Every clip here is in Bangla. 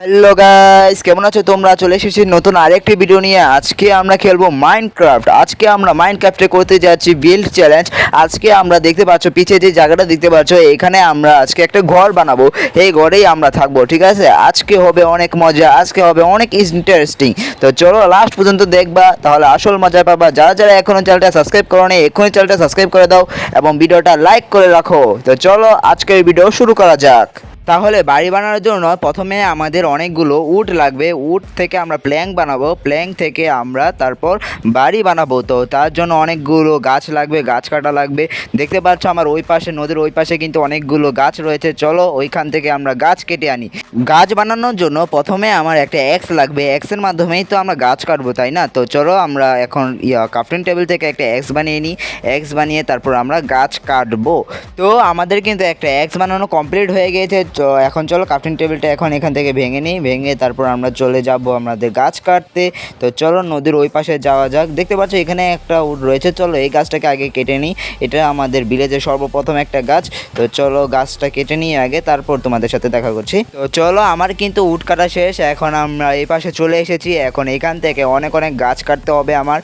হ্যালো গাইস, কেমন আছো তোমরা? চলে এসেছি নতুন আরেকটি ভিডিও নিয়ে। আজকে আমরা খেলবো মাইনক্রাফট। আজকে আমরা মাইনক্রাফটে করতে যাচ্ছি বিল্ড চ্যালেঞ্জ। আজকে আমরা দেখতে পাচ্ছ পিছে যে জায়গাটা দেখতে পাচ্ছ, এখানে আমরা আজকে একটা ঘর বানাবো। এই ঘরেই আমরা থাকবো, ঠিক আছে? আজকে হবে অনেক মজা, আজকে হবে অনেক ইন্টারেস্টিং। তো চলো লাস্ট পর্যন্ত দেখবা, তাহলে আসল মজা পাবা। যারা যারা এখনো চ্যানেলটা সাবস্ক্রাইব করো নি, এখনই চ্যানেলটা সাবস্ক্রাইব করে দাও এবং ভিডিওটা লাইক করে রাখো। তো চলো আজকের ভিডিও শুরু করা যাক। তাহলে বাড়ি বানানোর জন্য প্রথমে আমাদের অনেকগুলো উড লাগবে। উড থেকে আমরা প্ল্যাঙ্ক বানাবো, প্ল্যাঙ্ক থেকে আমরা তারপর বাড়ি বানাবো। তো তার জন্য অনেকগুলো গাছ লাগবে, গাছ কাটা লাগবে। দেখতে পাচ্ছ আমার ওই পাশে, নদীর ওই পাশে কিন্তু অনেকগুলো গাছ রয়েছে। চলো ওইখান থেকে আমরা গাছ কেটে আনি। গাছ বানানোর জন্য প্রথমে আমার একটা এক্স লাগবে। এক্সের মাধ্যমেই তো আমরা গাছ কাটবো, তাই না? তো চলো আমরা এখন ক্রাফটিং টেবিল থেকে একটা এক্স বানিয়ে নিই। এক্স বানিয়ে তারপর আমরা গাছ কাটবো। তো আমাদের কিন্তু একটা এক্স বানানো কমপ্লিট হয়ে গিয়েছে। তো এখন চলো ক্রাফটিং টেবিলটা এখন এখান থেকে ভেঙে নিই। ভেঙে তারপর আমরা চলে যাব আমাদের গাছ কাটতে। তো চলো নদীর ওই পাশে যাওয়া যাক। দেখতে পাচ্ছ এখানে একটা উড রয়েছে। চলো এই গাছটাকে আগে কেটে নিই। এটা আমাদের ভিলেজের সর্বপ্রথম একটা গাছ। তো চলো গাছটা কেটে নিই আগে, তারপর তোমাদের সাথে দেখা করছি। তো চলো আমার কিন্তু উড কাটা শেষ। এখন আমরা এই পাশে চলে এসেছি। এখন এখান থেকে অনেক অনেক গাছ কাটতে হবে আমার।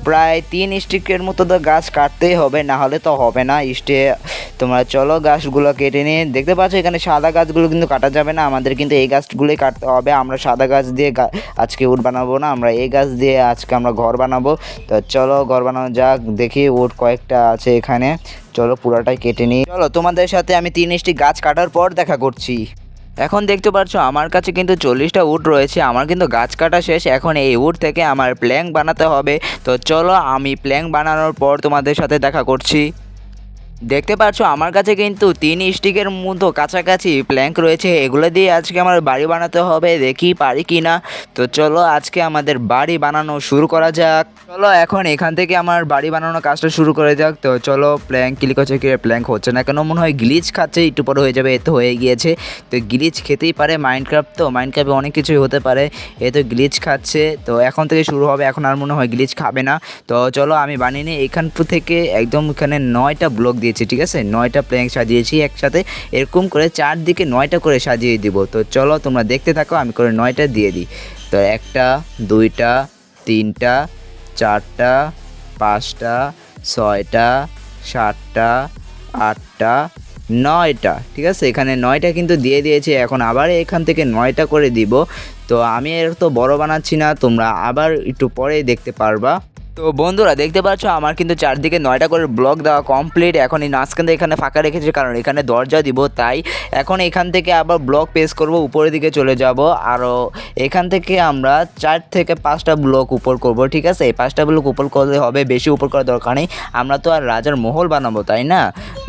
প্রায় 3 স্টিকের মতো তো গাছ কাটতেই হবে, না হলে তো হবে না স্টে। তোমরা চলো গাছগুলো কেটে নিয়ে। দেখতে পাচ্ছ এখানে সাদা গাছগুলো কিন্তু কাটা যাবে না, আমাদের কিন্তু এই গাছগুলোই কাটতে হবে। আমরা সাদা গাছ দিয়ে আজকে উড বানাবো না, আমরা এই গাছ দিয়ে আজকে আমরা ঘর বানাবো। তো চলো ঘর বানানো যাক। দেখি উড কয়েকটা আছে এখানে। চলো পুরাটাই কেটে নিই। চলো তোমাদের সাথে আমি 3 স্টিক গাছ কাটার পর দেখা করছি। এখন দেখতে পাচ্ছ আমার কাছে কিন্তু 40টা উড রয়েছে। আমার কিন্তু গাছ কাটা শেষ। এখন এই উড থেকে আমার প্ল্যাঙ্ক বানাতে হবে। তো চলো আমি প্ল্যাঙ্ক বানানোর পর তোমাদের সাথে দেখা করছি। দেখতে পাচ্ছ আমার কাছে কিন্তু 3 স্টিকের মতো কাছাকাছি প্ল্যাঙ্ক রয়েছে। এগুলো দিয়ে আজকে আমার বাড়ি বানাতে হবে, দেখি পারি কি না। তো চলো আজকে আমাদের বাড়ি বানানো শুরু করা যাক। চলো এখন এখান থেকে আমার বাড়ি বানানোর কাজটা শুরু করে যাক। তো চলো প্ল্যাঙ্ক ক্লিক হচ্ছে, কি প্ল্যাঙ্ক হচ্ছে না কেন? মনে হয় গ্লিচ খাচ্ছে, একটু পরে হয়ে যাবে। এ তো হয়ে গিয়েছে। তো গ্লিচ খেতেই পারে, মাইনক্রাফট তো, মাইনক্রাফটে অনেক কিছুই হতে পারে। এ তো গ্লিচ খাচ্ছে, তো এখন থেকে শুরু হবে। এখন আর মনে হয় গ্লিচ খাবে না। তো চলো আমি বানিয়ে নিই। এখান থেকে একদম এখানে 9টা ব্লক দিয়েছি, ঠিক আছে? 9টা প্ল্যাঙ্ক সাজিয়েছি একসাথে, এরকম করে চারদিকে 9টা করে সাজিয়ে দিব। তো চলো তোমরা দেখতে থাকো, আমি করে 9টা দিয়ে দিই। তো 1টা 2টা 3টা 4টা 5টা 6টা 7টা 8টা 9টা, ঠিক আছে? এখানে 9টা কিন্তু দিয়ে দিয়েছি। এখন আবার এখান থেকে 9টা করে দিব। তো আমি এর তো বড় বানাচ্ছি না, তোমরা আবার একটু পরে দেখতে পারবা। তো বন্ধুরা দেখতে পাচ্ছ আমার কিন্তু চারদিকে 9টা করে ব্লক দেওয়া কমপ্লিট। এখন এই মাঝখান থেকে এখানে ফাঁকা রেখেছি, কারণ এখানে দরজা দিব, তাই এখন এখান থেকে আবার ব্লক পেস করব, উপরের দিকে চলে যাব। আরও এখান থেকে আমরা 4 থেকে 5টা ব্লক উপর করব, ঠিক আছে? এই 5টা ব্লক উপর করলে হবে, বেশি উপর করার দরকার নেই। আমরা তো আর রাজার মহল বানাবো, তাই না?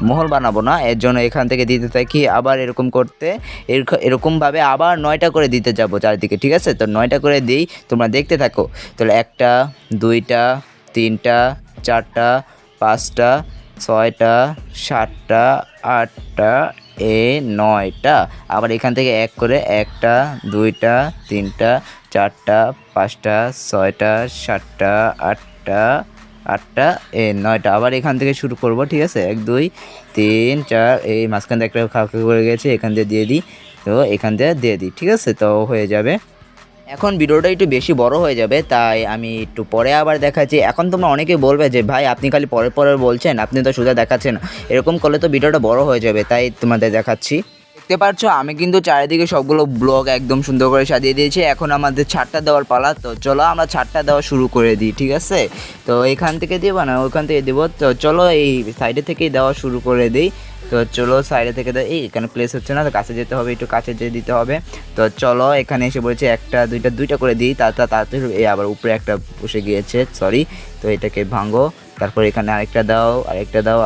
মহল বানাবো না, এর জন্য এখান থেকে দিতে থাকি। আবার এরকম করতে এরকমভাবে আবার 9টা করে দিতে যাব চারদিকে, ঠিক আছে? তো 9টা করে দিই, তোমরা দেখতে থাকো। তাহলে 1টা 2টা 3টা 4টা 5টা 6টা 7টা 8টা 9টা। আবার এখান থেকে এক করে 1টা 2টা 3টা 4টা 5টা 6টা 7টা 8টা 9টা। আবার এখান থেকে শুরু করব, ঠিক আছে? 1 2 3 4, এই মাঝখান থেকে একটা খাওয়া করে গেছে, এখান দিয়ে দিয়ে দিই। তো এখান দিয়ে দিয়ে দিই, ঠিক আছে? তো হয়ে যাবে। এখন ভিডিওটা একটু বেশি বড় হয়ে যাবে, তাই আমি একটু পরে আবার দেখাচ্ছি। এখন তোমরা অনেকেই বলবে যে ভাই আপনি খালি পরে পরে বলছেন, আপনি তো সোজা দেখাচ্ছেন। এরকম করলে তো ভিডিওটা বড় হয়ে যাবে, তাই তোমাদের দেখাচ্ছি। দেখতে পাচ্ছ আমি কিন্তু চারিদিকে সবগুলো ব্লক একদম সুন্দর করে সাজিয়ে দিয়েছি। এখন আমাদের ছাদটা দেওয়ার পালা। তো চলো আমরা ছাদটা দেওয়া শুরু করে দিই, ঠিক আছে? তো এখান থেকে দেবো না, ওইখান থেকে দেবো। তো চলো এই সাইডে থেকেই দেওয়া শুরু করে দিই। তো চলো সাইডে থেকে এই এখানে প্লেস হচ্ছে না, তো কাছে যেতে হবে, একটু কাছে যেয়ে দিতে হবে। তো চলো এখানে এসে বলছে 1টা 2টা করে দিই, তাড়াতাড়ি এই আবার উপরে একটা বসে গিয়েছে, সরি। তো এটাকে ভাঙো, তারপর এখানে আরেকটা দাও, আরেকটা দাও,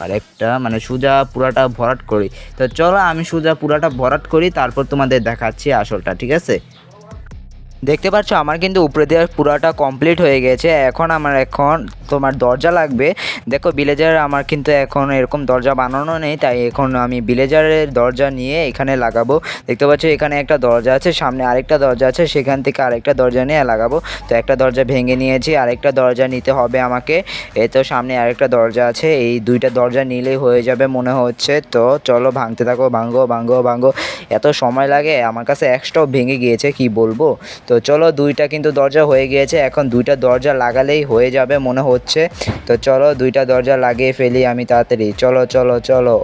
আরেকটা, মানে সোজা পুরাটা ভরাট করি। তো চলো আমি সোজা পুরাটা ভরাট করি, তারপর তোমাদের দেখাচ্ছি আসলটা, ঠিক আছে? দেখতে পাচ্ছ আমার কিন্তু উপরে দেওয়ার পুরাটা কমপ্লিট হয়ে গেছে। এখন তোমার দরজা লাগবে। দেখো ভিলেজার আমার কিন্তু এখন এরকম দরজা বানানো নেই, তাই এখন আমি ভিলেজারের দরজা নিয়ে এখানে লাগাবো। দেখতে পাচ্ছ এখানে একটা দরজা আছে, সামনে আরেকটা দরজা আছে, সেখান থেকে আরেকটা দরজা নিয়ে লাগাবো। তো একটা দরজা ভেঙে নিয়েছি, আরেকটা দরজা নিতে হবে আমাকে। এই তো সামনে আরেকটা দরজা আছে, এই দুইটা দরজা নিলেই হয়ে যাবে মনে হচ্ছে। তো চলো ভাঙতে থাকো, ভাঙো ভাঙো ভাঙো। এত সময় লাগে, আমার কাছে একটাও ভেঙে গিয়েছে, কি বলবো। তো চলো দুইটা কিন্তু দরজা হয়ে গিয়েছে, এখন দুইটা দরজা লাগালেই হয়ে যাবে মনে হচ্ছে। তো চলো দুইটা দরজা লাগিয়ে ফেলি আমি তাড়াতাড়ি। চলো চলো চলো,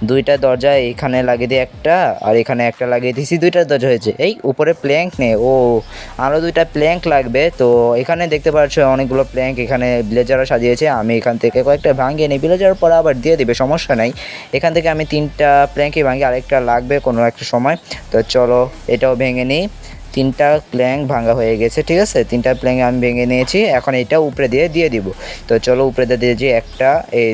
দুইটা দরজা এখানে লাগিয়ে দিই একটা, আর এখানে একটা লাগিয়ে দিয়েছি, দুইটা দরজা হয়েছে। এই উপরে প্ল্যাঙ্ক নেই, ও আরও দুইটা প্ল্যাঙ্ক লাগবে। তো এখানে দেখতে পাচ্ছ অনেকগুলো প্ল্যাঙ্ক এখানে ভিলেজারও সাজিয়েছে। আমি এখান থেকে কয়েকটা ভাঙিয়ে নিই, ভিলেজার পরে আবার দিয়ে দিবে, সমস্যা নাই। এখান থেকে আমি 3টা প্ল্যাঙ্কই ভাঙি, আরেকটা লাগবে কোনো একটা সময়। তো চলো এটাও ভেঙে নিই। 3টা প্ল্যাঙ্ক ভাঙা হয়ে গেছে, ঠিক আছে। 3টা প্ল্যাঙ্ক আমি ভেঙে নিয়েছি, এখন এটা উপরে দিয়ে দিব। তো চলো উপরে দিয়ে দিয়েছি একটা, এই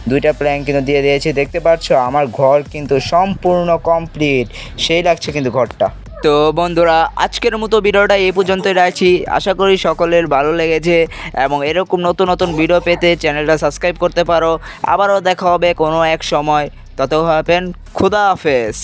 দুইটা প্ল্যাঙ্ক কিন্তু দিয়ে দিয়েছি। দেখতে পাচ্ছ আমার ঘর কিন্তু সম্পূর্ণ কমপ্লিট, সেই লাগছে কিন্তু ঘরটা। তো বন্ধুরা আজকের মতো ভিডিওটা এই পর্যন্তই রাখছি। আশা করি সকলের ভালো লেগেছে, এবং এরকম নতুন নতুন ভিডিও পেতে চ্যানেলটা সাবস্ক্রাইব করতে পারো। আবারও দেখা হবে কোনো এক সময়, তত হবেন, খুদা হাফেজ।